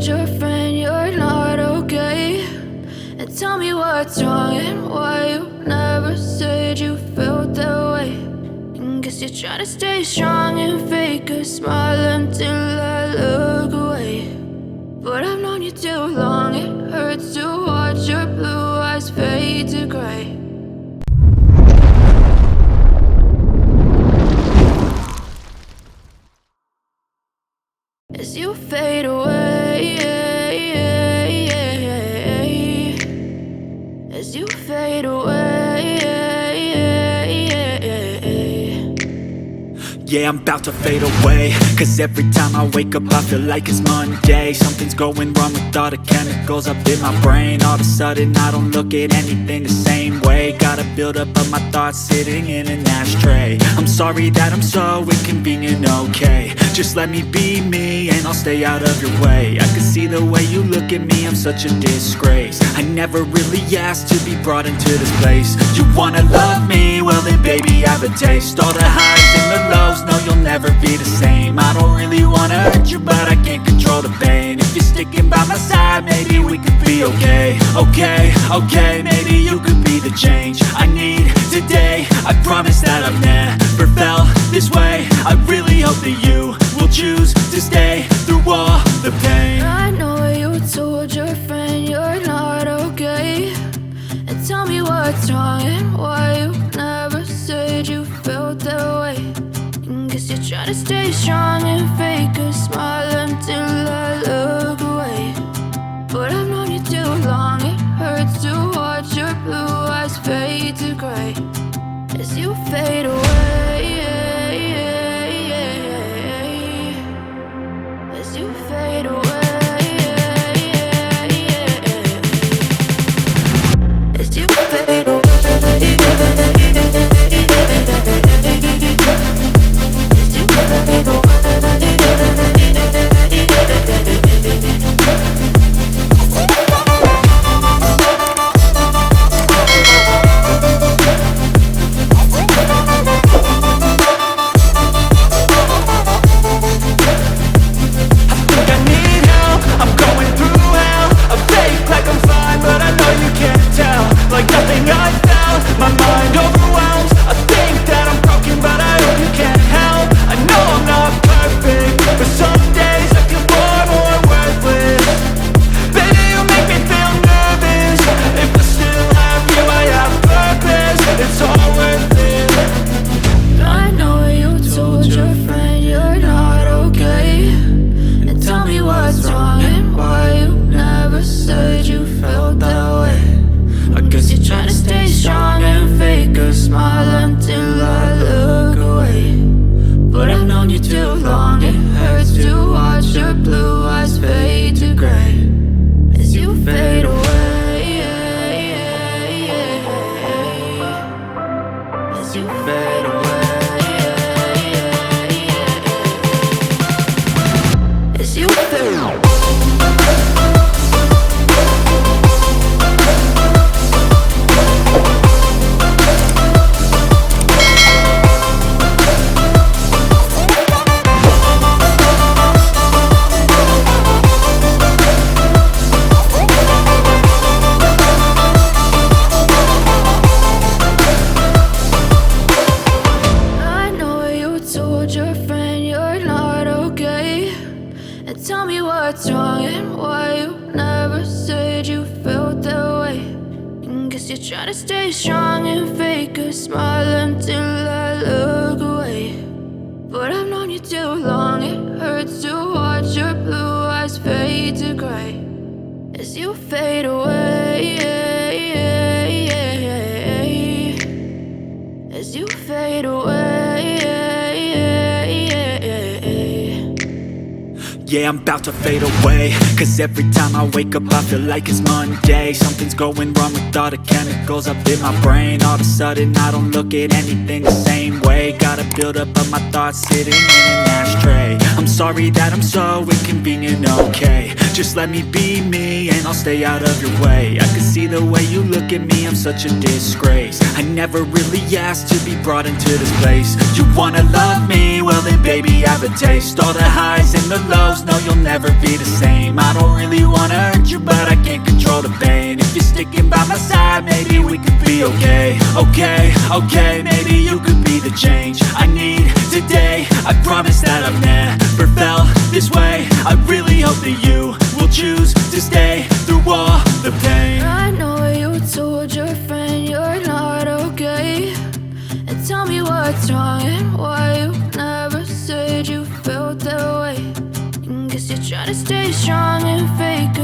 told your friend you're not okay? And tell me what's wrong and why you never said you felt that way. And guess you're trying to stay strong and fake a smile until I look away. But I've known you too long, it hurts to watch your blue eyes fade to gray. As you fade away, as you fade away. Yeah, I'm about to fade away, cause every time I wake up I feel like it's Monday. Something's going wrong with all the chemicals up in my brain. All of a sudden I don't look at anything the same way. Gotta build up of my thoughts sitting in an ashtray. I'm sorry that I'm so inconvenient, okay? Just let me be me and I'll stay out of your way. I can see the way you look at me, I'm such a disgrace. I never really asked to be brought into this place. You wanna love me? Well then baby have a taste. All the highs and the lows, no you'll never be the same. I don't really wanna hurt you but I can't control the pain. If you're sticking by my side maybe we could be okay. Okay, maybe you could be the change I need today. I promise that I've never felt this way. I really hope that you will choose to stay through all the pain. I know you told your friend you're not okay. And tell me what's wrong and why you never said you felt that way. And guess you're trying to stay strong and fake a smile until I look away. But I've known you too long, it hurts to watch your blue eyes fade to gray. As you fade away, as you fade away, as you fade away. Yeah, I'm about to fade away, cause every time I wake up I feel like it's Monday. Something's going wrong with all the chemicals up in my brain. All of a sudden I don't look at anything the same way. Gotta build up of my thoughts sitting in an ashtray. I'm sorry that I'm so inconvenient, okay? Just let me be me and I'll stay out of your way. I can see the way you look at me, I'm such a disgrace. I never really asked to be brought into this place. You wanna love me? Well then baby have a taste. All the highs and the lows, no you'll never be the same. I don't really wanna hurt you, but I can't control the pain. If you're sticking by my side, maybe we could be okay. Okay, okay, maybe you could be the change I need today. I promise that I've never felt this way. I really hope that you will choose to stay through all the pain. I know you told your friend you're not okay, and tell me what's wrong and why you never said you felt that way. And guess you're trying to stay strong and fake